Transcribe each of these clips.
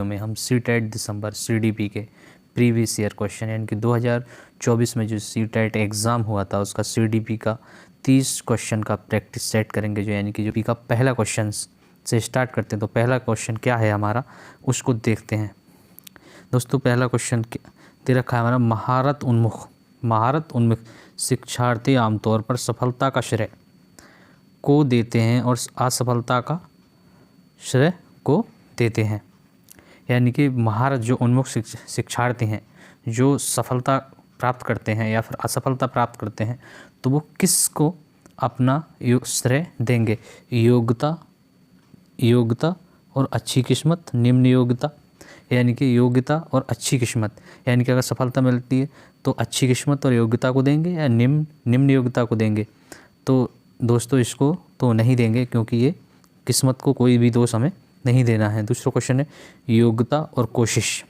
में हम सीटेट दिसंबर सीडीपी के प्रीवियस ईयर क्वेश्चन यानी कि 2024 में जो सीटेट एग्ज़ाम हुआ था उसका सीडीपी का 30 क्वेश्चन का प्रैक्टिस सेट करेंगे, जो यानी कि जो पी का पहला क्वेश्चन से स्टार्ट करते हैं। तो पहला क्वेश्चन क्या है हमारा, उसको देखते हैं। दोस्तों पहला क्वेश्चन दे रखा है हमारा, महारत उन्मुख शिक्षार्थी आमतौर पर सफलता का श्रेय को देते हैं और असफलता का श्रेय को देते हैं। यानी कि महारत जो उन्मुख शिक्षार्थी हैं, जो सफलता प्राप्त करते हैं या फिर असफलता प्राप्त करते हैं, तो वो किसको अपना श्रेय देंगे? योग्यता और अच्छी किस्मत, निम्न योग्यता यानी कि योग्यता और अच्छी किस्मत, यानी कि अगर सफलता मिलती है तो अच्छी किस्मत और योग्यता को देंगे या निम्न योग्यता को देंगे। तो दोस्तों इसको तो नहीं देंगे, क्योंकि ये किस्मत को कोई भी दोष हमें नहीं देना है। दूसरा क्वेश्चन है योग्यता और कोशिश।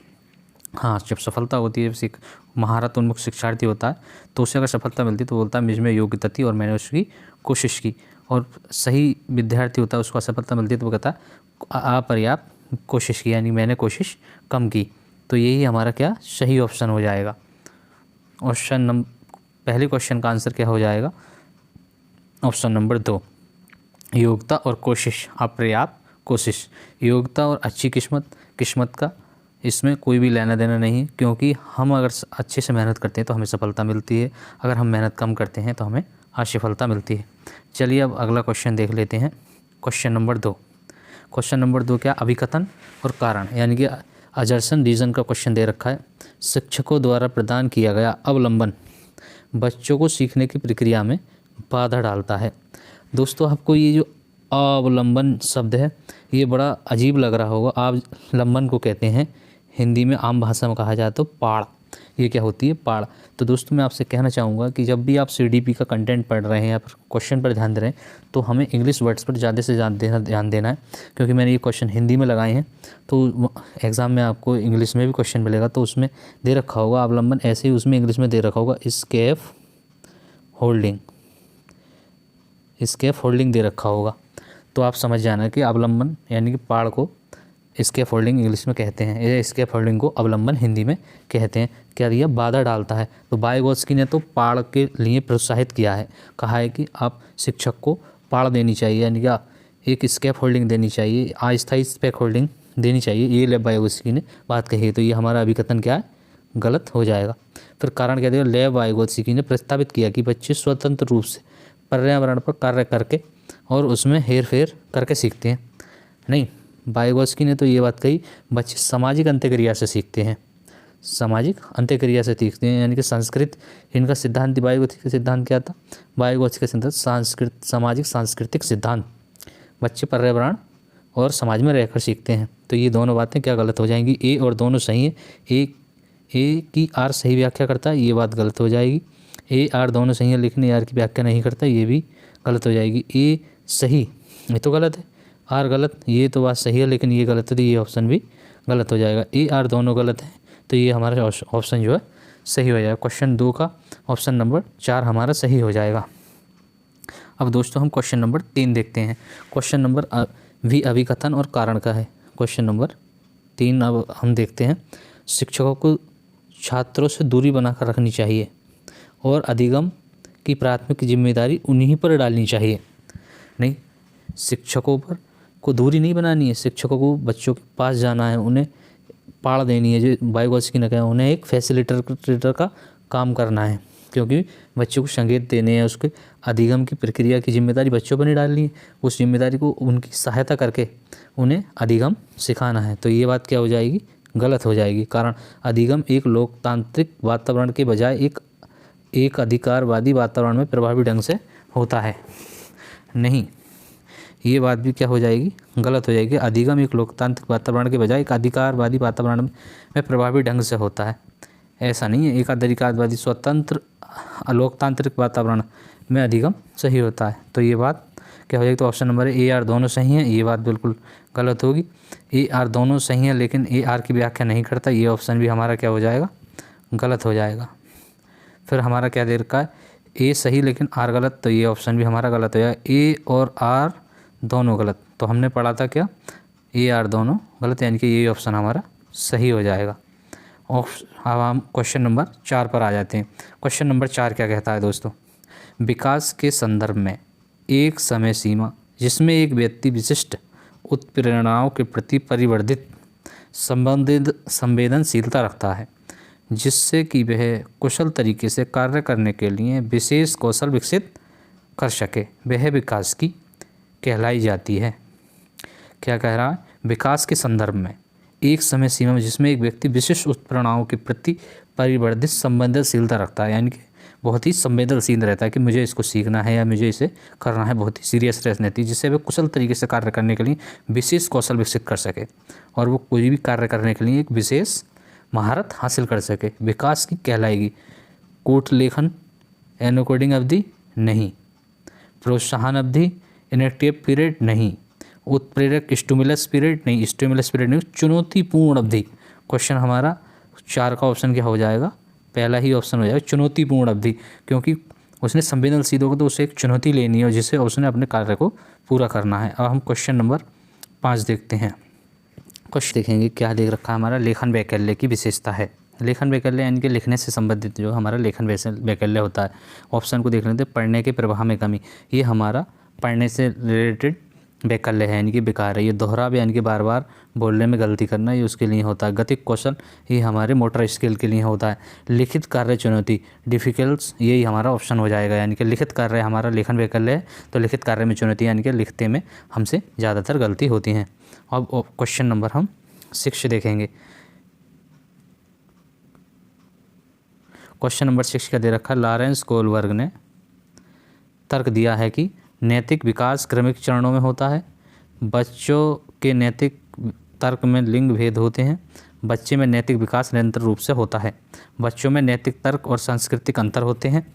हाँ, जब सफलता होती है, महारत उन्मुख शिक्षार्थी होता है तो उसे अगर सफलता मिलती है तो बोलता है मुझमें योग्यता थी और मैंने उसकी कोशिश की। और सही विद्यार्थी होता है, उसको असफलता मिलती है तो वो कहता है अपर्याप्त कोशिश की, यानी मैंने कोशिश कम की। तो यही हमारा क्या सही ऑप्शन हो जाएगा। पहले क्वेश्चन का आंसर क्या हो जाएगा? ऑप्शन नंबर 2, योग्यता और कोशिश, अपर्याप्त कोशिश। योग्यता और अच्छी किस्मत का इसमें कोई भी लेना देना नहीं है, क्योंकि हम अगर अच्छे से मेहनत करते हैं तो हमें सफलता मिलती है, अगर हम मेहनत कम करते हैं तो हमें असफलता मिलती है। चलिए अब अगला क्वेश्चन देख लेते हैं। क्वेश्चन नंबर 2 क्या? अभिकथन और कारण, यानी कि अजर्सन रीजन का क्वेश्चन दे रखा है। शिक्षकों द्वारा प्रदान किया गया अवलंबन बच्चों को सीखने की प्रक्रिया में बाधा डालता है। दोस्तों आपको ये जो अवलंबन शब्द है ये बड़ा अजीब लग रहा होगा। अवलंबन को कहते हैं हिंदी में, आम भाषा में कहा जाए तो पाड़। ये क्या होती है? पाड़। तो दोस्तों मैं आपसे कहना चाहूँगा कि जब भी आप सीडीपी का कंटेंट पढ़ रहे हैं या फिर क्वेश्चन पर ध्यान दे रहे हैं तो हमें इंग्लिश वर्ड्स पर ज़्यादा से ज़्यादा ध्यान देना है, क्योंकि मैंने ये क्वेश्चन हिंदी में लगाए हैं तो एग्ज़ाम में आपको इंग्लिश में भी क्वेश्चन मिलेगा। तो उसमें दे रखा होगा अवलंबन, ऐसे ही उसमें इंग्लिश में दे रखा होगा स्कैफ होल्डिंग दे रखा होगा। तो आप समझ जाना कि अवलंबन यानी कि पाड़ को स्कैफ होल्डिंग इंग्लिश में कहते हैं, या स्कैफ होल्डिंग को अवलंबन हिंदी में कहते हैं। क्या दिया? बाधा डालता है। तो वाइगोत्स्की ने तो पाड़ के लिए प्रोत्साहित किया है, कहा है कि आप शिक्षक को पाड़ देनी चाहिए, यानी कि एक स्कैफ होल्डिंग देनी चाहिए, अस्थायी स्कैफ होल्डिंग देनी चाहिए। ये लेव वाइगोत्स्की ने बात कही है। तो ये हमारा अभिकथन क्या है? गलत हो जाएगा। फिर कारण क्या देगा? लेव वाइगोत्स्की ने प्रस्तावित किया कि बच्चे स्वतंत्र रूप से पर्यावरण पर कार्य करके और उसमें हेर फेर करके सीखते हैं। नहीं, वाइगोत्स्की ने तो ये बात कही बच्चे सामाजिक अंत्यक्रिया से सीखते हैं, यानी कि संस्कृत इनका सिद्धांत। वाइगोत्स्की का सिद्धांत क्या था? वाइगोत्स्की का सिद्धांत सामाजिक सांस्कृतिक सिद्धांत, बच्चे पर्यावरण और समाज में रहकर सीखते हैं। तो ये दोनों बातें क्या गलत हो जाएंगी? ए और दोनों सही है। ए की आर सही व्याख्या करता है, ये बात गलत हो जाएगी। ए आर दोनों सही है लेकिन ए आर की व्याख्या नहीं करता, ये भी गलत हो जाएगी। ए सही, ये तो गलत है, आर गलत, ये तो बात सही है लेकिन ये गलत है, तो ये ऑप्शन भी गलत हो जाएगा। ए आर दोनों गलत है, तो ये हमारा ऑप्शन जो है सही हो जाएगा। क्वेश्चन 2 का ऑप्शन नंबर 4 हमारा सही हो जाएगा। अब दोस्तों हम क्वेश्चन नंबर 3 देखते हैं। क्वेश्चन नंबर भी अभिकथन और कारण का है। क्वेश्चन नंबर 3 अब हम देखते हैं। शिक्षकों को छात्रों से दूरी बनाकर रखनी चाहिए और अधिगम की प्राथमिक जिम्मेदारी उन्हीं पर डालनी चाहिए। नहीं, शिक्षकों पर को दूरी नहीं बनानी है, शिक्षकों को बच्चों के पास जाना है, उन्हें पाड़ देनी है। जो वाइगोत्स्की ने कहा, उन्हें एक फैसिलिटेटर का काम करना है, क्योंकि बच्चों को संकेत देने हैं। उसके अधिगम की प्रक्रिया की जिम्मेदारी बच्चों पर नहीं डालनी है, उस जिम्मेदारी को उनकी सहायता करके उन्हें अधिगम सिखाना है। तो ये बात क्या हो जाएगी? गलत हो जाएगी। कारण अधिगम एक लोकतांत्रिक वातावरण के बजाय एक अधिकारवादी वातावरण में प्रभावी ढंग से होता है। नहीं, ये बात भी क्या हो जाएगी? गलत हो जाएगी। अधिगम एक लोकतांत्रिक वातावरण के बजाय एक अधिकारवादी वातावरण में प्रभावी ढंग से होता है, ऐसा नहीं है। एक अधिकारवादी स्वतंत्र लोकतांत्रिक वातावरण में अधिगम सही होता है। तो ये बात क्या हो जाएगी? तो ऑप्शन नंबर ए आर दोनों सही हैं, ये बात बिल्कुल गलत होगी। ए आर दोनों सही हैं लेकिन ए आर की व्याख्या नहीं करता, ये ऑप्शन भी हमारा क्या हो जाएगा? गलत हो जाएगा। फिर हमारा क्या दे रखा है? ए सही लेकिन आर गलत, तो ये ऑप्शन भी हमारा गलत हो जाएगा। ए और आर दोनों गलत। तो हमने पढ़ा था क्या? ए आर दोनों गलत, यानी कि यही ऑप्शन हमारा सही हो जाएगा। अब हम क्वेश्चन नंबर 4 पर आ जाते हैं। क्वेश्चन नंबर 4 क्या कहता है दोस्तों, विकास के संदर्भ में एक समय सीमा जिसमें एक व्यक्ति विशिष्ट उत्प्रेरणाओं के प्रति परिवर्धित संवेदनशीलता रखता है, जिससे कि वह कुशल तरीके से कार्य करने के लिए विशेष कौशल विकसित कर सके, वह विकास की कहलाई जाती है। क्या कह रहा है, विकास के संदर्भ में एक समय सीमा में जिसमें एक व्यक्ति विशिष्ट उत्प्रेरणाओं के प्रति परिवर्धित संवेदनशीलता रखता है, यानी कि बहुत ही संवेदनशील रहता है कि मुझे इसको सीखना है या मुझे इसे करना है, बहुत ही सीरियसनेस रहती है, जिससे वह कुशल तरीके से कार्य करने के लिए विशेष कौशल विकसित कर सके और वो कोई भी कार्य करने के लिए एक विशेष महारत हासिल कर सके, विकास की कहलाएगी। कोट लेखन एनकोडिंग अवधि नहीं, प्रोत्साहन अवधि इनएक्टिव पीरियड नहीं, उत्प्रेरक स्टिमुलस पीरियड नहीं, स्टिमुलस पीरियड नहीं, चुनौतीपूर्ण अवधि। क्वेश्चन हमारा 4 का ऑप्शन क्या हो जाएगा, पहला ही ऑप्शन हो जाएगा चुनौतीपूर्ण अवधि, क्योंकि उसने संवेदनशील होगा तो उसे एक चुनौती लेनी है और जिससे उसने अपने कार्य को पूरा करना है। अब हम क्वेश्चन नंबर 5 देखते हैं। क्वेश्चन देखेंगे क्या देख रखा है हमारा, लेखन वैकल्य की विशेषता है। लेखन वैकल्य यानी कि लिखने से संबंधित जो हमारा लेखन वैकल्य होता है। ऑप्शन को देख लेते हैं, पढ़ने के प्रवाह में कमी, ये हमारा पढ़ने से रिलेटेड वैकल्य है, यानी कि विकार है। ये दोहराव यानी कि बार बार बोलने में गलती करना, ये उसके लिए होता है। गतिक कौशल ये हमारे मोटर स्किल के लिए होता है। लिखित कार्य चुनौती डिफ़िकल्ट्स, यही हमारा ऑप्शन हो जाएगा, यानी कि लिखित कार्य हमारा लेखन वैकल्य है, तो लिखित कार्य में चुनौती यानी कि लिखते में हमसे ज़्यादातर गलती होती हैं। अब क्वेश्चन नंबर हम 6 देखेंगे। क्वेश्चन नंबर 6 क्या दे रखा है, लॉरेंस कोलबर्ग ने तर्क दिया है कि नैतिक विकास क्रमिक चरणों में होता है। बच्चों के नैतिक तर्क में लिंग भेद होते हैं। बच्चे में नैतिक विकास निरंतर रूप से होता है। बच्चों में नैतिक तर्क और सांस्कृतिक अंतर होते हैं।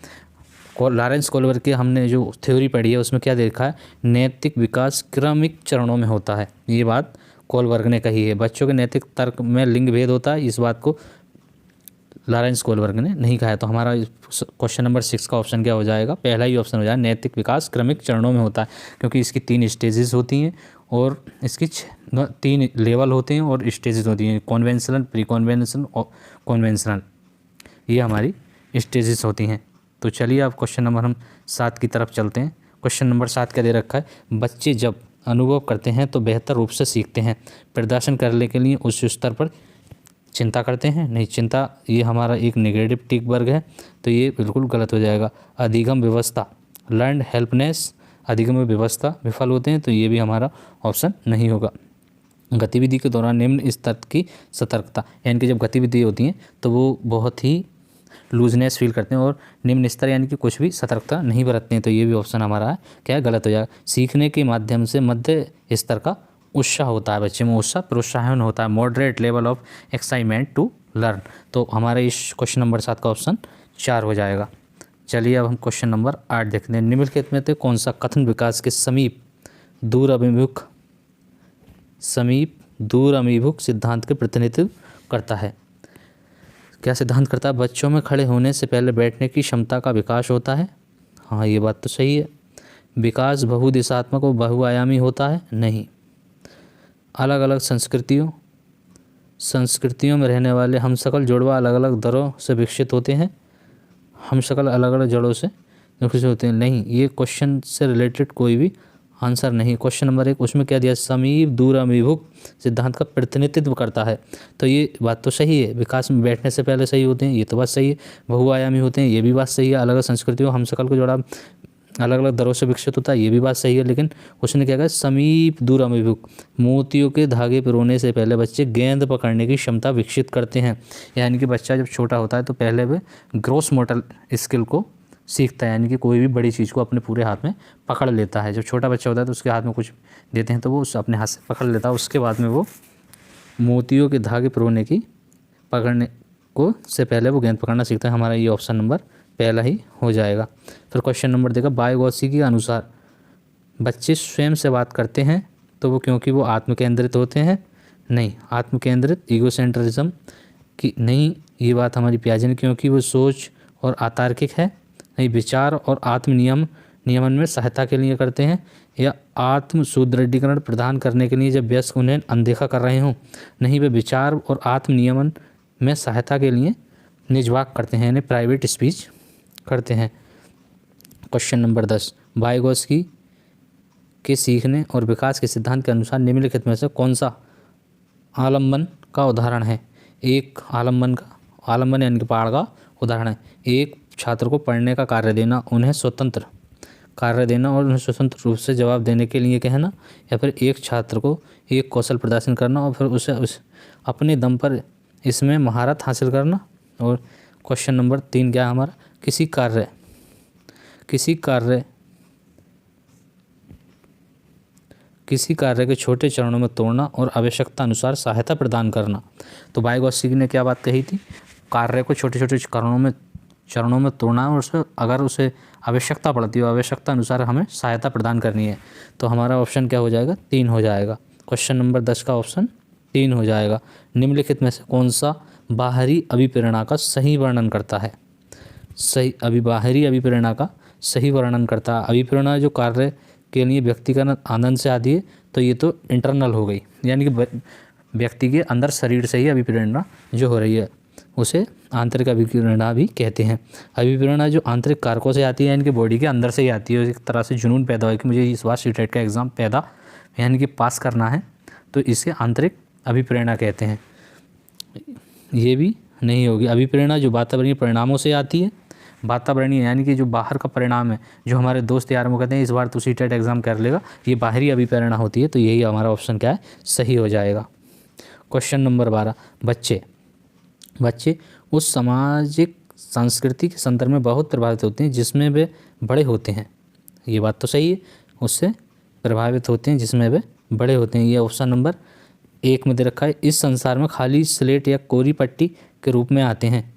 लॉरेंस कोलबर्ग की हमने जो थ्योरी पढ़ी है उसमें क्या देखा है, नैतिक विकास क्रमिक चरणों में होता है, ये बात कोलबर्ग ने कही है। बच्चों के नैतिक तर्क में लिंग भेद होता है, इस बात को लॉरेंस कोलबर्ग ने नहीं कहा है। तो हमारा क्वेश्चन नंबर 6 का ऑप्शन क्या हो जाएगा, पहला ही ऑप्शन हो जाएगा, नैतिक विकास क्रमिक चरणों में होता है, क्योंकि इसकी 3 स्टेजेस होती हैं और इसकी 3 लेवल होते हैं और स्टेजेस होती हैं, कॉन्वेंशनल, प्री कॉन्वेंशनल और कॉन्वेंशनल, ये हमारी स्टेजेस होती हैं। तो चलिए अब क्वेश्चन नंबर हम 7 की तरफ चलते हैं। क्वेश्चन नंबर 7 क्या दे रखा है, बच्चे जब अनुभव करते हैं तो बेहतर रूप से सीखते हैं। प्रदर्शन करने के लिए उच्च स्तर पर चिंता करते हैं, नहीं, चिंता ये हमारा एक नेगेटिव टिक वर्ग है, तो ये बिल्कुल गलत हो जाएगा। अधिगम व्यवस्था लर्न हेल्पनेस, अधिगम में व्यवस्था विफल होते हैं, तो ये भी हमारा ऑप्शन नहीं होगा। गतिविधि के दौरान निम्न स्तर की सतर्कता, यानी कि जब गतिविधि होती हैं तो वो बहुत ही लूजनेस फील करते हैं और निम्न स्तर यानी कि कुछ भी सतर्कता नहीं बरतते हैं, तो ये भी ऑप्शन हमारा है क्या, गलत हो जाएगा। सीखने के माध्यम से मध्य स्तर का उत्साह होता है, बच्चे में उत्साह प्रोत्साहन होता है। Moderate level of excitement to learn, तो हमारा इस क्वेश्चन नंबर 7 का ऑप्शन 4 हो जाएगा। चलिए अब हम क्वेश्चन नंबर 8 देखते हैं। निम्नलिखित में से कौन सा कथन विकास के समीप दूर अभिमुख सिद्धांत के प्रतिनिधित्व करता है। क्या सिद्धांत करता है, बच्चों में खड़े होने से पहले बैठने की क्षमता का विकास होता है। हाँ, ये बात तो सही है। विकास बहुदिशात्मक और बहुआयामी होता है, नहीं। अलग अलग संस्कृतियों में रहने वाले हमशक्ल जुड़वा अलग अलग दरों से विकसित होते हैं। हमशक्ल अलग अलग जड़ों से विकसित होते हैं, नहीं, ये क्वेश्चन से रिलेटेड कोई भी आंसर नहीं। क्वेश्चन नंबर 1 उसमें क्या दिया, समीप दूर अभिमुख सिद्धांत का प्रतिनिधित्व करता है, तो ये बात तो सही है। विकास में बैठने से पहले सही होते हैं, ये तो बात सही है। बहुआयामी होते हैं, ये भी बात सही है। अलग अलग संस्कृतियों हमशक्ल को जोड़ा अलग अलग दरों से विकसित होता है, ये भी बात सही है। लेकिन उसने क्या कहा, समीप दूर अभिमुख, मोतियों के धागे पिरोने से पहले बच्चे गेंद पकड़ने की क्षमता विकसित करते हैं। यानी कि बच्चा जब छोटा होता है तो पहले वह ग्रॉस मोटर स्किल को सीखता है, यानी कि कोई भी बड़ी चीज़ को अपने पूरे हाथ में पकड़ लेता है। जब छोटा बच्चा होता है तो उसके हाथ में कुछ देते हैं तो वो उस अपने हाथ से पकड़ लेता है, उसके बाद में वो मोतियों के धागे पिरोने की पकड़ने को से पहले वो गेंद पकड़ना सीखता है। हमारा ये ऑप्शन नंबर पहला ही हो जाएगा। फिर क्वेश्चन नंबर देखा, बायोगॉसी के अनुसार बच्चे स्वयं से बात करते हैं तो वो क्योंकि वो आत्मकेंद्रित होते हैं, नहीं। आत्मकेंद्रित ईगोसेंट्रिज्म की नहीं, ये बात हमारी पियाजे ने, क्योंकि वो सोच और अतार्किक है, नहीं। विचार और आत्मनियम नियमन में सहायता के लिए करते हैं, या आत्म सुदृढ़ीकरण प्रदान करने के लिए जब वयस्क उन्हें अनदेखा कर रहे हों। नहीं, वे विचार और आत्म नियमन में सहायता के लिए निजवाक करते हैं, यानी प्राइवेट स्पीच करते हैं। क्वेश्चन नंबर 10, वाइगोत्स्की के सीखने और विकास के सिद्धांत के अनुसार निम्नलिखित में से कौन सा आलम्बन का उदाहरण है? एक आलम्बन यानी कि पहाड़ का उदाहरण है। एक छात्र को पढ़ने का कार्य देना, उन्हें स्वतंत्र कार्य देना और उन्हें स्वतंत्र रूप से जवाब देने के लिए कहना, या फिर एक छात्र को एक कौशल प्रदर्शन करना और फिर उसे अपने दम पर इसमें महारत हासिल करना। और क्वेश्चन नंबर 3 क्या है हमारा? किसी कार्य के छोटे चरणों में तोड़ना और आवश्यकता अनुसार सहायता प्रदान करना। तो वाइगोत्स्की ने क्या बात कही थी? कार्य को छोटे छोटे चरणों में तोड़ना और उसे अगर उसे आवश्यकता पड़ती हो, आवश्यकता अनुसार हमें सहायता प्रदान करनी है। तो हमारा ऑप्शन क्या हो जाएगा? 3 हो जाएगा। क्वेश्चन नंबर 10 का ऑप्शन 3 हो जाएगा। निम्नलिखित में से कौन सा बाहरी अभिप्रेरणा का सही वर्णन करता है? बाहरी अभिप्रेरणा का सही वर्णन करता है। अभिप्रेरणा जो कार्य के लिए व्यक्तिगत आनंद से आती है, तो ये तो इंटरनल हो गई, यानी कि व्यक्ति के अंदर शरीर से ही अभिप्रेरणा जो हो रही है उसे आंतरिक अभिप्रेरणा भी कहते हैं। अभिप्रेरणा जो आंतरिक कारकों से आती है, यानी कि बॉडी के अंदर से ही आती है। एक तरह से जुनून पैदा हो कि मुझे इस बार सीटेट का एग्ज़ाम यानी कि पास करना है, तो इसे आंतरिक अभिप्रेरणा कहते हैं। ये भी नहीं होगी। अभिप्रेरणा जो वातावरणीय परिणामों से आती है, वातावरणीय यानी कि जो बाहर का परिणाम है, जो हमारे दोस्त यार वो कहते हैं इस बार तो सीटेट एग्ज़ाम कर लेगा, ये बाहरी अभिप्रेरणा होती है। तो यही हमारा ऑप्शन क्या है? सही हो जाएगा। क्वेश्चन नंबर 12, बच्चे उस सामाजिक संस्कृति के संदर्भ में बहुत प्रभावित होते हैं जिसमें वे बड़े होते हैं। ये बात तो सही है, उससे प्रभावित होते हैं जिसमें वे बड़े होते हैं। ये ऑप्शन नंबर 1 में दे रखा है। इस संसार में खाली स्लेट या कोरी पट्टी के रूप में आते हैं।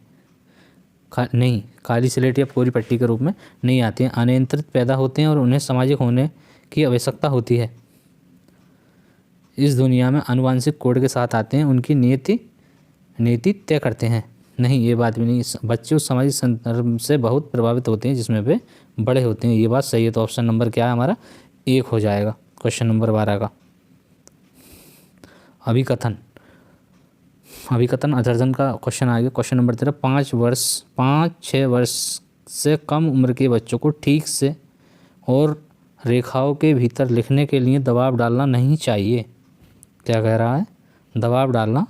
नहीं, खाली स्लेट या कोरी पट्टी के रूप में नहीं आते हैं। अनियंत्रित पैदा होते हैं और उन्हें सामाजिक होने की आवश्यकता होती है। इस दुनिया में आनुवंशिक कोड के साथ आते हैं, उनकी नीति तय करते हैं। नहीं, ये बात भी नहीं। बच्चे उस सामाजिक संदर्भ से बहुत प्रभावित होते हैं जिसमें वे बड़े होते हैं। ये बात सही है। तो ऑप्शन नंबर क्या है हमारा? 1 हो जाएगा। क्वेश्चन नंबर 12 का अभिकथन अध्ययन का क्वेश्चन आ गया। क्वेश्चन नंबर 13, 5-6 वर्ष से कम उम्र के बच्चों को ठीक से और रेखाओं के भीतर लिखने के लिए दबाव डालना नहीं चाहिए। क्या कह रहा है? दबाव डालना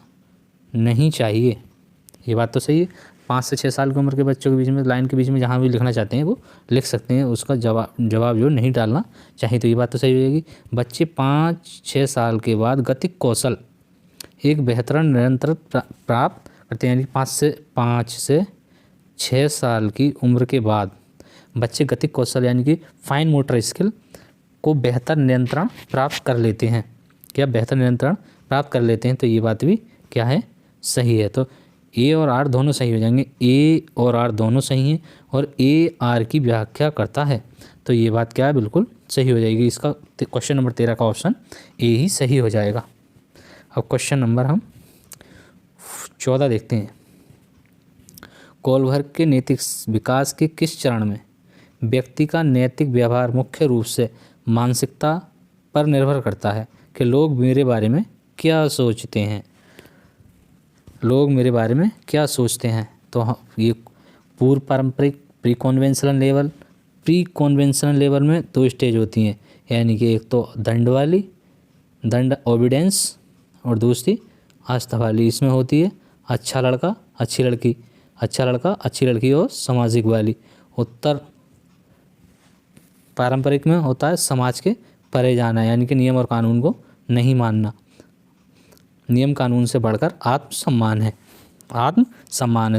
नहीं चाहिए। ये बात तो सही है। 5 से 6 साल की उम्र के बच्चों के बीच में, लाइन के बीच में जहाँ भी लिखना चाहते हैं वो लिख सकते हैं, उसका जवाब जो नहीं डालना चाहिए। तो ये बात तो सही हो जाएगी। बच्चे 5-6 साल के बाद गतिक कौशल एक बेहतर निरंतर प्राप्त करते हैं, यानी 5 से 6 साल की उम्र के बाद बच्चे गतिक कौशल यानी कि फाइन मोटर स्किल को बेहतर नियंत्रण प्राप्त कर लेते हैं। क्या बेहतर नियंत्रण प्राप्त कर लेते हैं? तो ये बात भी क्या है? सही है। तो ए और आर दोनों सही हो जाएंगे। ए और आर दोनों सही हैं और ए आर की व्याख्या करता है। तो ये बात क्या है? बिल्कुल सही हो जाएगी। इसका क्वेश्चन नंबर 13 का ऑप्शन ए ही सही हो जाएगा। अब क्वेश्चन नंबर हम 14 देखते हैं। कोलबर्ग के नैतिक विकास के किस चरण में व्यक्ति का नैतिक व्यवहार मुख्य रूप से मानसिकता पर निर्भर करता है कि लोग मेरे बारे में क्या सोचते हैं? लोग मेरे बारे में क्या सोचते हैं? तो ये पूर्व पारंपरिक प्री कॉन्वेंशनल लेवल में 2 स्टेज होती हैं, यानी कि एक तो दंड ओबिडेंस और दूसरी आस्था वाली। इसमें होती है अच्छा लड़का अच्छी लड़की और सामाजिक वाली। उत्तर पारंपरिक में होता है समाज के परे जाना, यानी कि नियम और कानून को नहीं मानना। नियम कानून से बढ़कर आत्मसम्मान है।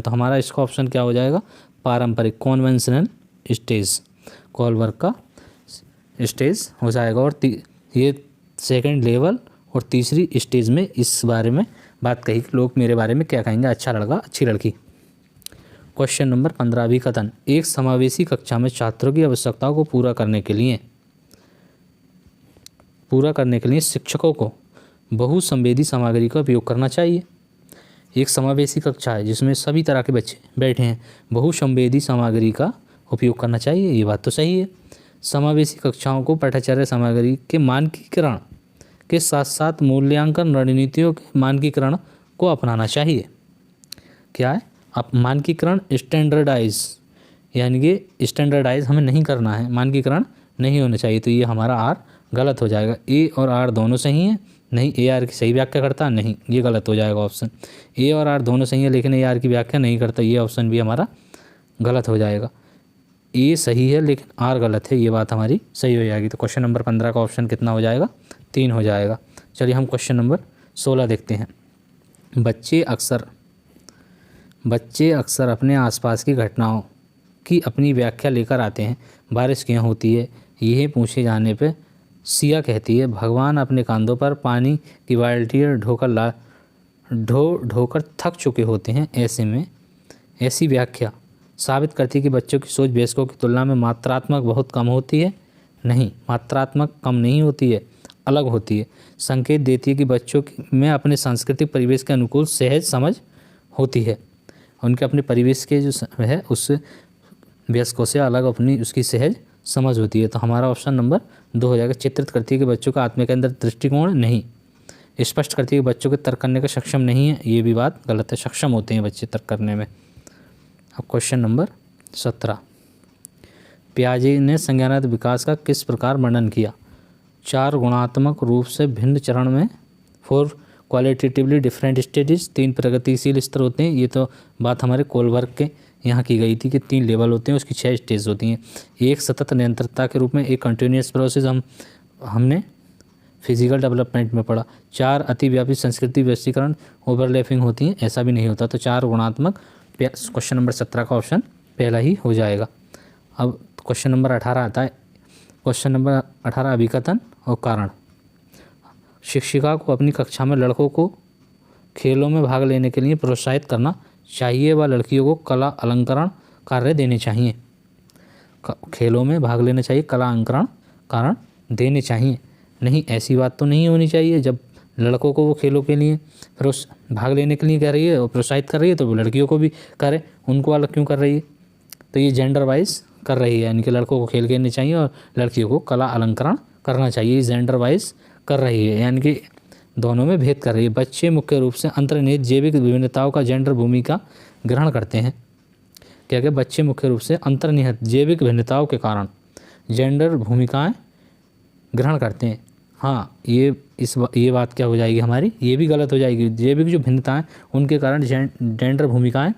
तो हमारा इसका ऑप्शन क्या हो जाएगा? पारंपरिक कॉन्वेंशनल स्टेज, कोलबर्ग का स्टेज हो जाएगा। और ये सेकंड लेवल और तीसरी स्टेज में इस बारे में बात कही कि लोग मेरे बारे में क्या कहेंगे, अच्छा लड़का अच्छी लड़की। Question number 15, अभिकथन। एक समावेशी कक्षा में छात्रों की आवश्यकताओं को पूरा करने के लिए शिक्षकों को बहुसंवेदी सामग्री का उपयोग करना चाहिए। एक समावेशी कक्षा है जिसमें सभी तरह के बच्चे बैठे हैं, बहुसंवेदी सामग्री का उपयोग करना चाहिए। ये बात तो सही है। समावेशी कक्षाओं को पाठ्यचर्या सामग्री के मानकीकरण के साथ साथ मूल्यांकन रणनीतियों के मानकीकरण को अपनाना चाहिए। क्या है? अब मानकीकरण स्टैंडर्डाइज, यानी कि स्टैंडर्डाइज हमें नहीं करना है, मानकीकरण नहीं होना चाहिए। तो ये हमारा आर गलत हो जाएगा। ए और आर दोनों सही हैं, नहीं ए आर की सही व्याख्या करता नहीं, ये गलत हो जाएगा ऑप्शन। ए और आर दोनों सही है लेकिन ए आर की व्याख्या नहीं करता, ये ऑप्शन भी हमारा गलत हो जाएगा। ए सही है लेकिन आर गलत है, ये बात हमारी सही हो जाएगी। तो क्वेश्चन नंबर 15 का ऑप्शन कितना हो जाएगा? 3 हो जाएगा। चलिए हम क्वेश्चन नंबर 16 देखते हैं। बच्चे अक्सर अपने आसपास की घटनाओं की अपनी व्याख्या लेकर आते हैं। बारिश क्यों होती है? यह पूछे जाने पे सिया कहती है, भगवान अपने कंधों पर पानी की बाल्टी ढोकर थक चुके होते हैं। ऐसे में ऐसी व्याख्या साबित करती है कि बच्चों की सोच वयस्कों की तुलना में मात्रात्मक बहुत कम होती है। नहीं, मात्रात्मक कम नहीं होती है, अलग होती है। संकेत देती है कि बच्चों में अपने सांस्कृतिक परिवेश के अनुकूल सहज समझ होती है। उनके अपने परिवेश के जो है उस वयस्कों से अलग अपनी उसकी सहज समझ होती है। तो हमारा ऑप्शन नंबर 2 हो जाएगा। चित्रित करती है कि बच्चों का आत्मा के अंदर दृष्टिकोण नहीं। स्पष्ट करती है कि बच्चों के तर्क करने का सक्षम नहीं है, ये भी बात गलत है, सक्षम होते हैं बच्चे तर्क करने में। अब क्वेश्चन नंबर 17, पियाजे ने संज्ञानात्मक विकास का किस प्रकार वर्णन किया? 4 गुणात्मक रूप से भिन्न चरण में, 4 क्वालिटेटिवली डिफरेंट स्टेजेस, 3 प्रगतिशील स्तर होते हैं। ये तो बात हमारे कोलबर्ग के यहाँ की गई थी कि 3 लेवल होते हैं, उसकी 6 स्टेज होती हैं। एक सतत निरंतरता के रूप में, एक कंटिन्यूस प्रोसेस हमने फिजिकल डेवलपमेंट में पढ़ा। 4 अतिव्यापी संस्कृति व्यवस्थीकरण ओवरलैपिंग होती हैं, ऐसा भी नहीं होता। तो 4 गुणात्मक, क्वेश्चन नंबर 17 का ऑप्शन पहला ही हो जाएगा। अब क्वेश्चन नंबर 18 आता है। क्वेश्चन नंबर 18, अभिकथन और कारण। शिक्षिका को अपनी कक्षा में लड़कों को खेलों में भाग लेने के लिए प्रोत्साहित करना चाहिए व लड़कियों को कला अलंकरण कार्य देने चाहिए। खेलों में भाग लेना चाहिए, कला अलंकरण कारण देने चाहिए। नहीं, ऐसी बात तो नहीं होनी चाहिए। जब लड़कों को वो खेलों के लिए भाग लेने के लिए कह रही है और प्रोत्साहित कर रही है तो वो लड़कियों को भी करे, उनको अलग क्यों कर रही है? तो ये जेंडर वाइज कर रही है, यानी कि लड़कों को खेल खेलने चाहिए और लड़कियों को कला अलंकरण करना चाहिए। जेंडर वाइज कर रही है, यानी कि दोनों में भेद कर रही है। बच्चे मुख्य रूप से अंतर्निहित जैविक विभिन्नताओं का जेंडर भूमिका ग्रहण करते हैं। क्या क्या? बच्चे मुख्य रूप से अंतर्निहित जैविक भिन्नताओं के कारण जेंडर भूमिकाएं ग्रहण करते हैं। हाँ, ये बात क्या हो जाएगी हमारी? ये भी गलत हो जाएगी। जैविक जो भिन्नताएं उनके कारण जेंडर भूमिकाएं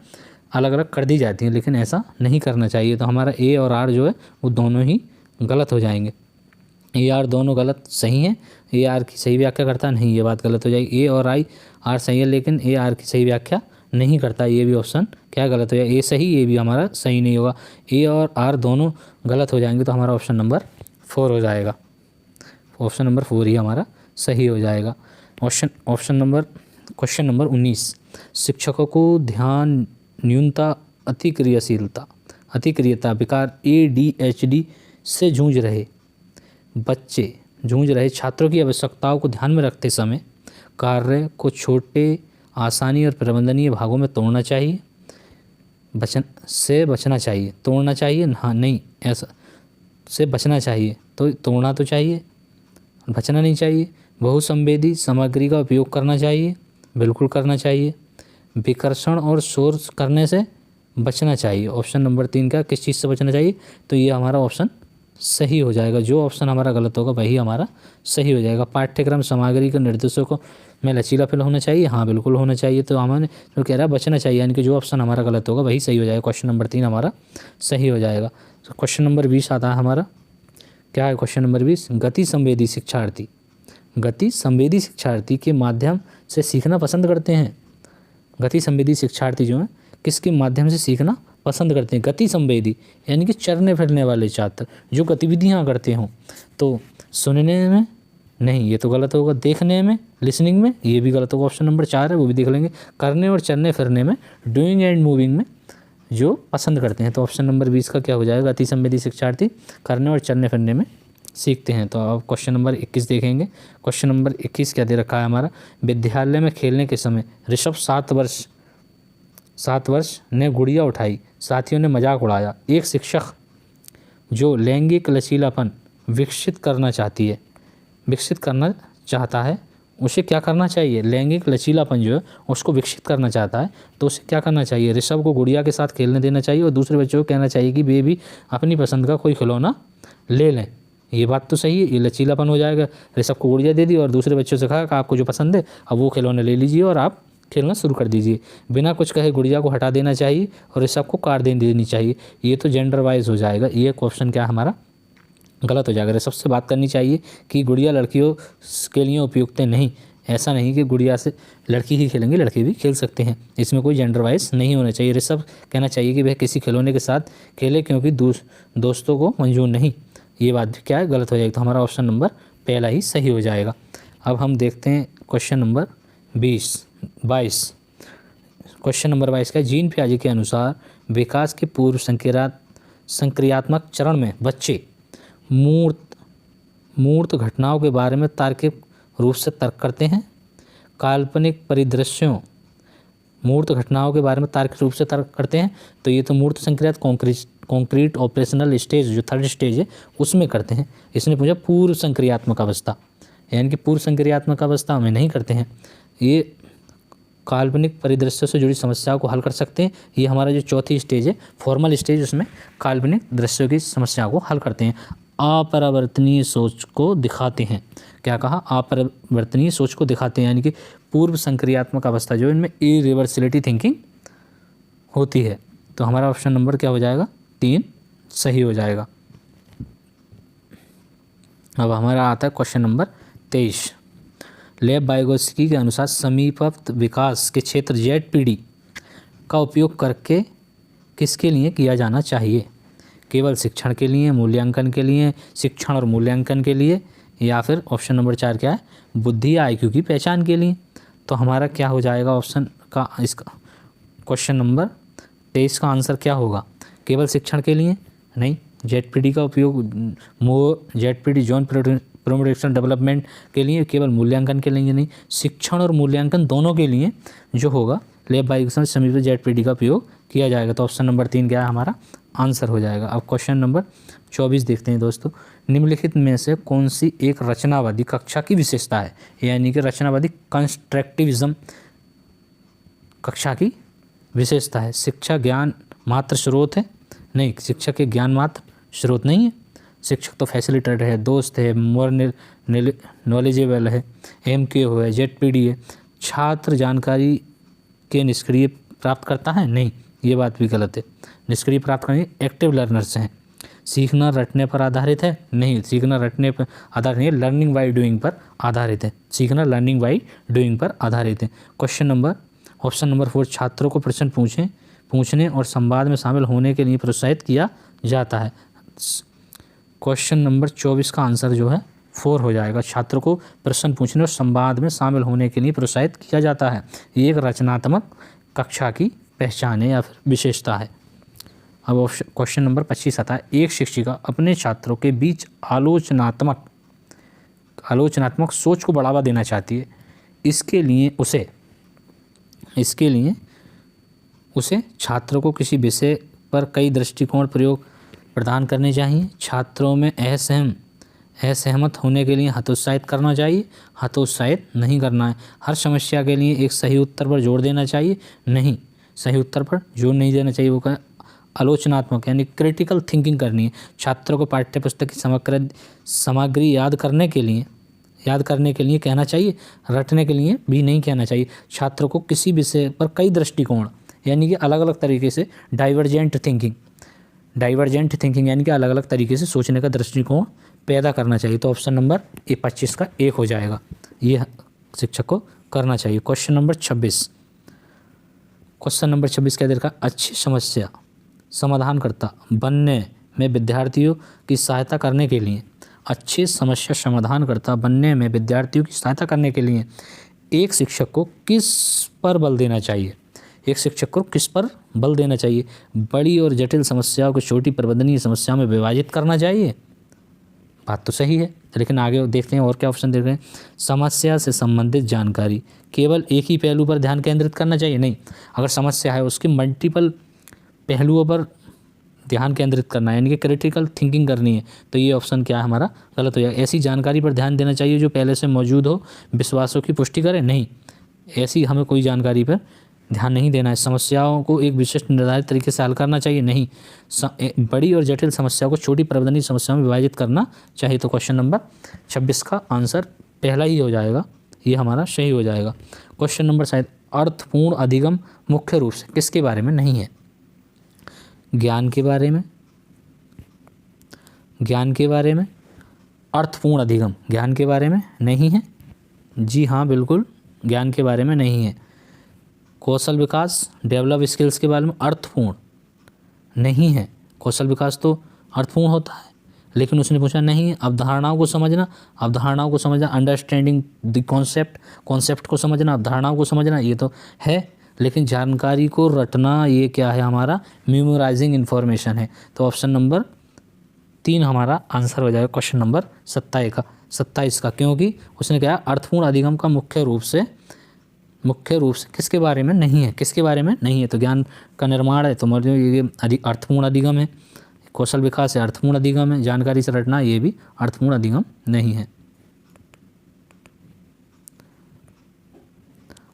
अलग अलग कर दी जाती हैं, लेकिन ऐसा नहीं करना चाहिए। तो हमारा ए और आर जो है वो दोनों ही गलत हो जाएंगे। ए आर दोनों गलत सही हैं। ए आर की सही व्याख्या करता नहीं, ये बात गलत हो जाएगी। ए और आर सही है लेकिन ए आर की सही व्याख्या नहीं करता, ये भी ऑप्शन क्या गलत हो जाएगा? ए सही, ये भी हमारा सही नहीं होगा। ए और आर दोनों गलत हो जाएंगे, तो हमारा ऑप्शन नंबर 4 हो जाएगा। ऑप्शन नंबर 4 ही हमारा सही हो जाएगा। क्वेश्चन नंबर 19, शिक्षकों को ध्यान न्यूनता अतिक्रियता विकार ADHD से जूझ रहे छात्रों की आवश्यकताओं को ध्यान में रखते समय कार्य को छोटे, आसानी और प्रबंधनीय भागों में तोड़ना चाहिए। बचना चाहिए, तोड़ना चाहिए हाँ, नहीं, ऐसा से बचना चाहिए। तो तोड़ना तो चाहिए, बचना नहीं चाहिए। बहुसंवेदी सामग्री का उपयोग करना चाहिए, बिल्कुल करना चाहिए। विकर्षण और शोर करने से बचना चाहिए। ऑप्शन नंबर 3 का किस चीज़ से बचना चाहिए? तो ये हमारा ऑप्शन सही हो जाएगा। जो ऑप्शन हमारा गलत होगा वही हमारा सही हो जाएगा। पाठ्यक्रम सामग्री के निर्देशों को में लचीलापन होना चाहिए, हाँ बिल्कुल होना चाहिए। तो हमारे जो कह रहा है बचना चाहिए, यानी कि जो ऑप्शन हमारा गलत होगा वही सही हो जाएगा। क्वेश्चन नंबर 3 हमारा सही हो जाएगा। तो क्वेश्चन नंबर 20 आता है हमारा। क्या है क्वेश्चन नंबर 20? गति संवेदी शिक्षार्थी के माध्यम से सीखना पसंद करते हैं। गति संवेदी शिक्षार्थी जो हैं किसके माध्यम से सीखना पसंद करते हैं? गति संवेदी यानी कि चलने फिरने वाले छात्र जो गतिविधियाँ करते हों। तो सुनने में नहीं, ये तो गलत होगा। देखने में, लिसनिंग में, ये भी गलत होगा। ऑप्शन नंबर 4 है, वो भी देख लेंगे। करने और चलने फिरने में, डूइंग एंड मूविंग में जो पसंद करते हैं। तो ऑप्शन नंबर 20 का क्या हो जाएगा? अति संवेदी शिक्षार्थी करने और चलने फिरने में सीखते हैं। तो अब क्वेश्चन नंबर 21 देखेंगे। क्वेश्चन नंबर 21 क्या दे रखा है हमारा? विद्यालय में खेलने के समय ऋषभ 7 वर्ष ने गुड़िया उठाई, साथियों ने मजाक उड़ाया। एक शिक्षक जो लैंगिक लचीलापन विकसित करना चाहता है उसे क्या करना चाहिए? लैंगिक लचीलापन जो है उसको विकसित करना चाहता है तो उसे क्या करना चाहिए? ऋषभ को गुड़िया के साथ खेलने देना चाहिए और दूसरे बच्चों को कहना चाहिए कि वे भी अपनी पसंद का कोई खिलौना ले लें। ये बात तो सही है, ये लचीलापन हो जाएगा। ऋषभ को गुड़िया दे दी और दूसरे बच्चों से कहा कि आपको जो पसंद है अब वो खिलौने ले लीजिए और आप खेलना शुरू कर दीजिए। बिना कुछ कहे गुड़िया को हटा देना चाहिए और ऋषभ को कार दे देनी चाहिए। ये तो जेंडर वाइज हो जाएगा। ये क्वेश्चन क्या हमारा गलत हो जाएगा। ऋषभ से बात करनी चाहिए कि गुड़िया लड़कियों के लिए उपयुक्त नहीं। ऐसा नहीं कि गुड़िया से लड़की ही खेलेंगे, लड़के भी खेल सकते हैं। इसमें कोई जेंडर वाइज नहीं होना चाहिए। ऋषभ कहना चाहिए कि वह किसी खिलौने के साथ खेले क्योंकि दोस्तों को मंजूर नहीं। ये बात भी क्या है? गलत हो जाएगी। तो हमारा ऑप्शन नंबर पहला ही सही हो जाएगा। अब हम देखते हैं क्वेश्चन नंबर 22। क्वेश्चन नंबर 22 का जीन पियाजे के अनुसार विकास के पूर्व संक्रियात्मक चरण में बच्चे मूर्त घटनाओं के बारे में तार्किक रूप से तर्क करते हैं। काल्पनिक परिदृश्यों मूर्त घटनाओं के बारे में तार्किक रूप से तर्क करते हैं। तो ये तो मूर्त संक्रियात कॉन्क्रीट ऑपरेशनल स्टेज जो थर्ड स्टेज है उसमें करते हैं। इसने पूछा पूर्व संक्रियात्मक अवस्था, यानी कि पूर्व संक्रियात्मक अवस्था में नहीं करते हैं। ये काल्पनिक परिदृश्यों से जुड़ी समस्याओं को हल कर सकते हैं। ये हमारा जो चौथी स्टेज है फॉर्मल स्टेज, उसमें काल्पनिक दृश्यों की समस्याओं को हल करते हैं। अपरिवर्तनीय सोच को दिखाते हैं। क्या कहा? अपरिवर्तनीय सोच को दिखाते हैं, यानी कि पूर्व संक्रियात्मक अवस्था जो इनमें इरिवर्सिबिलिटी थिंकिंग होती है। तो हमारा ऑप्शन नंबर क्या हो जाएगा? 3 सही हो जाएगा। अब हमारा आता है क्वेश्चन नंबर 23। लेव वाइगोत्स्की के अनुसार समीपस्थ विकास के क्षेत्र ZPD का उपयोग करके किसके लिए किया जाना चाहिए? केवल शिक्षण के लिए, मूल्यांकन के लिए, शिक्षण और मूल्यांकन के लिए, या फिर ऑप्शन नंबर 4 क्या है? बुद्धि या IQ की पहचान के लिए। तो हमारा क्या हो जाएगा ऑप्शन का? इसका क्वेश्चन नंबर 23 का आंसर क्या होगा? केवल शिक्षण के लिए नहीं, ZPD का उपयोग ZPD जॉन प्रोमोटेशन डेवलपमेंट के लिए, केवल मूल्यांकन के लिए नहीं, शिक्षण और मूल्यांकन दोनों के लिए जो होगा लेव वाइगोत्स्की समीप ZPD का उपयोग किया जाएगा। तो ऑप्शन नंबर 3 क्या है? हमारा आंसर हो जाएगा। अब क्वेश्चन नंबर 24 देखते हैं दोस्तों। निम्नलिखित में से कौन सी एक रचनावादी कक्षा की विशेषता है? यानी कि रचनावादी कंस्ट्रक्टिविज्म कक्षा की विशेषता है। शिक्षा ज्ञान मात्र स्रोत है? नहीं, शिक्षक के ज्ञान मात्र स्रोत नहीं है। शिक्षक तो फैसिलिटेटर है, दोस्त है, मोर नॉलेजेबल है, MKO है, ZPD है। छात्र जानकारी के निष्क्रिय प्राप्त करता है? नहीं, ये बात भी गलत है। निष्क्रिय प्राप्त करने एक्टिव लर्नर्स हैं। सीखना रटने पर आधारित है? नहीं, सीखना रटने पर आधारित नहीं है, लर्निंग बाय डूइंग पर आधारित है। सीखना लर्निंग बाय डूइंग पर आधारित है। क्वेश्चन नंबर ऑप्शन नंबर 4 छात्रों को प्रश्न पूछने और संवाद में शामिल होने के लिए प्रोत्साहित किया जाता है। क्वेश्चन नंबर 24 का आंसर जो है 4 हो जाएगा। छात्रों को प्रश्न पूछने और संवाद में शामिल होने के लिए प्रोत्साहित किया जाता है। ये एक रचनात्मक कक्षा की पहचान है या फिर विशेषता है। अब क्वेश्चन नंबर 25 आता है। एक शिक्षिका अपने छात्रों के बीच आलोचनात्मक सोच को बढ़ावा देना चाहती है। इसके लिए उसे छात्रों को किसी विषय पर कई दृष्टिकोण प्रयोग प्रदान करने चाहिए। छात्रों में असहमत होने के लिए हतोत्साहित करना चाहिए, हतोत्साहित नहीं करना है। हर समस्या के लिए एक सही उत्तर पर जोर देना चाहिए? नहीं, सही उत्तर पर जोर नहीं देना चाहिए। वो क्या? आलोचनात्मक यानी क्रिटिकल थिंकिंग करनी है। छात्रों को पाठ्यपुस्तक की समग्र सामग्री याद करने के लिए कहना चाहिए, रटने के लिए भी नहीं कहना चाहिए। छात्रों को किसी विषय पर कई दृष्टिकोण यानी कि अलग अलग तरीके से डाइवर्जेंट थिंकिंग यानी कि अलग अलग तरीके से सोचने का दृष्टिकोण पैदा करना चाहिए। तो ऑप्शन नंबर 25 का 1 हो जाएगा। ये शिक्षक को करना चाहिए। क्वेश्चन नंबर 26 क्या देखा? अच्छी समस्या समाधानकर्ता बनने में विद्यार्थियों की सहायता करने के लिए एक शिक्षक को किस पर बल देना चाहिए? बड़ी और जटिल समस्याओं को छोटी प्रबंधनीय समस्या में विभाजित करना चाहिए। बात तो सही है, लेकिन आगे देखते हैं और क्या ऑप्शन देख रहे हैं। समस्या से संबंधित जानकारी केवल एक ही पहलू पर ध्यान केंद्रित करना चाहिए? नहीं, अगर समस्या है उसके मल्टीपल पहलुओं पर ध्यान केंद्रित करना है, यानी कि क्रिटिकल थिंकिंग करनी है, तो ये ऑप्शन क्या है हमारा गलत हो जाएगा। ऐसी जानकारी पर ध्यान देना चाहिए जो पहले से मौजूद हो, विश्वासों की पुष्टि करे, नहीं, ऐसी हमें कोई जानकारी पर ध्यान नहीं देना है। समस्याओं को एक विशिष्ट निर्धारित तरीके से हल करना चाहिए, नहीं, बड़ी और जटिल समस्याओं को छोटी प्रबंधनीय समस्याओं में विभाजित करना चाहिए। तो क्वेश्चन नंबर 26 का आंसर पहला ही हो जाएगा, ये हमारा सही हो जाएगा। क्वेश्चन नंबर 7, अर्थपूर्ण अधिगम मुख्य रूप से किसके बारे में नहीं है? ज्ञान के बारे में, ज्ञान के बारे में। अर्थपूर्ण अधिगम ज्ञान के बारे में नहीं है, जी हाँ बिल्कुल ज्ञान के बारे में नहीं है। कौशल विकास, डेवलप स्किल्स के बारे में अर्थपूर्ण नहीं है। कौशल विकास तो अर्थपूर्ण होता है, लेकिन उसने पूछा नहीं है। अवधारणाओं को समझना, अवधारणाओं को समझना, अंडरस्टैंडिंग द कॉन्सेप्ट, कॉन्सेप्ट को समझना, अवधारणाओं को समझना, ये तो है, लेकिन जानकारी को रटना ये क्या है हमारा मेमोराइजिंग इन्फॉर्मेशन है। तो ऑप्शन नंबर 3 हमारा आंसर हो जाएगा क्वेश्चन नंबर 27 का, क्योंकि उसने कहा अर्थपूर्ण अधिगम का मुख्य रूप से किसके बारे में नहीं है, किसके बारे में नहीं है। तो ज्ञान का निर्माण है, तो मतलब ये अर्थपूर्ण अधिगम है। कौशल विकास है, अर्थपूर्ण अधिगम है। जानकारी से रटना, ये भी अर्थपूर्ण अधिगम नहीं है।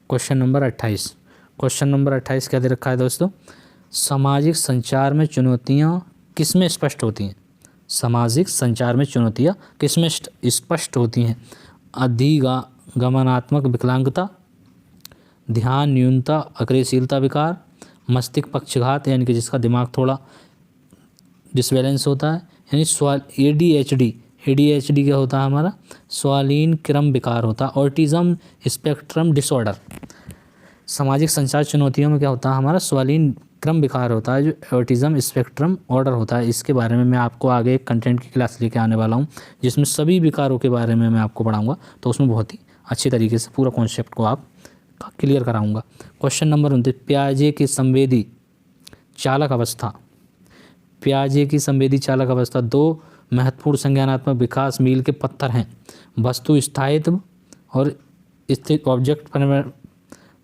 क्वेश्चन नंबर 28, क्वेश्चन नंबर 28 क्या दे रखा है दोस्तों? सामाजिक संचार में चुनौतियाँ किसमें स्पष्ट होती हैं? सामाजिक संचार में चुनौतियाँ किसमें स्पष्ट होती हैं? अधिगमनात्मक विकलांगता, ध्यान न्यूनता, अक्रियशीलता विकार, मस्तिष्क पक्षघात यानी कि जिसका दिमाग थोड़ा डिसबैलेंस होता है, यानी ADHD क्या होता है हमारा? स्वालीन क्रम विकार होता है। ऑटिज्म स्पेक्ट्रम डिसऑर्डर, सामाजिक संचार चुनौतियों में क्या होता है हमारा? स्वालीन क्रम विकार होता है, जो ऑटिज्म स्पेक्ट्रम ऑर्डर होता है। इसके बारे में मैं आपको आगे एक कंटेंट की क्लास लेके आने वाला हूँ, जिसमें सभी विकारों के बारे में मैं आपको पढ़ाऊँगा, तो उसमें बहुत ही अच्छी तरीके से पूरा कॉन्सेप्ट को आप क्लियर कराऊंगा। क्वेश्चन नंबर 29, प्याजे की संवेदी चालक अवस्था, प्याजे की संवेदी चालक अवस्था 2 महत्वपूर्ण संज्ञानात्मक विकास मील के पत्थर हैं। वस्तु स्थायित्व और स्थित ऑब्जेक्ट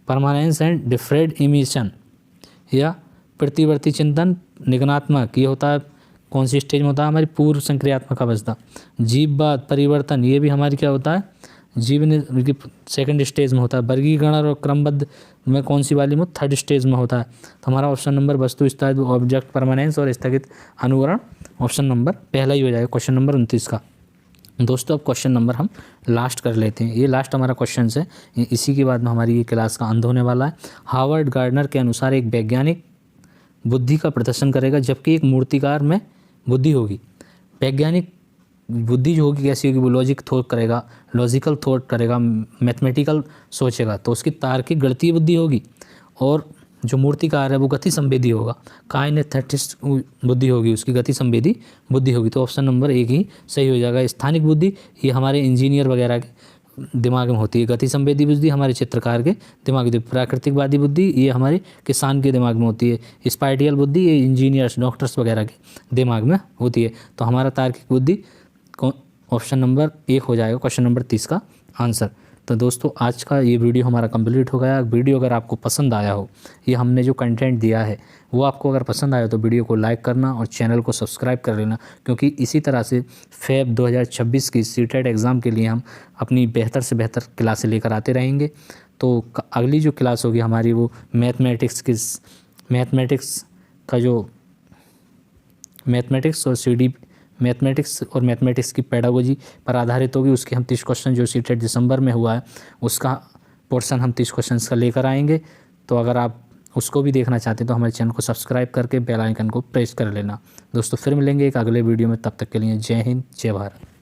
परमानेंस एंड डिफरेड इमिशन, या प्रतिवर्ती चिंतन निगनात्मक, ये होता है कौन सी स्टेज में होता है? हमारी पूर्व संक्रियात्मक अवस्था। जीववाद परिवर्तन, ये भी हमारी क्या होता है? जीवन की सेकंड स्टेज में होता है। वर्गीकरण और क्रमबद्ध में कौन सी वाली में? थर्ड स्टेज में होता है। तो हमारा ऑप्शन नंबर वस्तु स्थायित्व, ऑब्जेक्ट परमानेंस और स्थगित अनुवरण ऑप्शन नंबर पहला ही हो जाएगा क्वेश्चन नंबर 29 का। दोस्तों अब क्वेश्चन नंबर हम लास्ट कर लेते हैं, ये लास्ट हमारा क्वेश्चन है, इसी के बाद में हमारी ये क्लास का अंत होने वाला है। हार्वर्ड गार्डनर के अनुसार एक वैज्ञानिक बुद्धि का प्रदर्शन करेगा जबकि एक मूर्तिकार में बुद्धि होगी। वैज्ञानिक बुद्धि जो होगी कैसी होगी? वो लॉजिकल थॉट करेगा, मैथमेटिकल सोचेगा, तो उसकी तार्किक गणितीय बुद्धि होगी। और जो मूर्तिकार है वो गति संवेदी होगा, काइनेस्थेटिस्ट बुद्धि होगी, उसकी गति संवेदी बुद्धि होगी। तो ऑप्शन नंबर 1 ही सही हो जाएगा। स्थानिक बुद्धि ये हमारे इंजीनियर वगैरह के दिमाग में होती है, गति संवेदी बुद्धि हमारे चित्रकार के दिमाग में, प्राकृतिकवादी बुद्धि ये हमारे किसान के दिमाग में होती है, स्पाइटियल बुद्धि ये इंजीनियर्स डॉक्टर्स वगैरह के दिमाग में होती है। तो हमारा तार्किक बुद्धि ऑप्शन नंबर 1 हो जाएगा क्वेश्चन नंबर 30 का आंसर। तो दोस्तों आज का ये वीडियो हमारा कंप्लीट हो गया। वीडियो अगर आपको पसंद आया हो, ये हमने जो कंटेंट दिया है वो आपको अगर पसंद आया तो वीडियो को लाइक करना और चैनल को सब्सक्राइब कर लेना, क्योंकि इसी तरह से फेब 2026 की सीटेट एग्ज़ाम के लिए हम अपनी बेहतर से बेहतर क्लासें लेकर आते रहेंगे। तो अगली जो क्लास होगी हमारी वो मैथमेटिक्स और मैथमेटिक्स की पेडागोजी पर आधारित होगी। उसके हम 30 क्वेश्चन जो सीटेट दिसंबर में हुआ है उसका पोर्शन हम 30 क्वेश्चन का लेकर आएंगे। तो अगर आप उसको भी देखना चाहते हैं तो हमारे चैनल को सब्सक्राइब करके बेल आइकन को प्रेस कर लेना। दोस्तों फिर मिलेंगे एक अगले वीडियो में, तब तक के लिए जय हिंद जय भारत।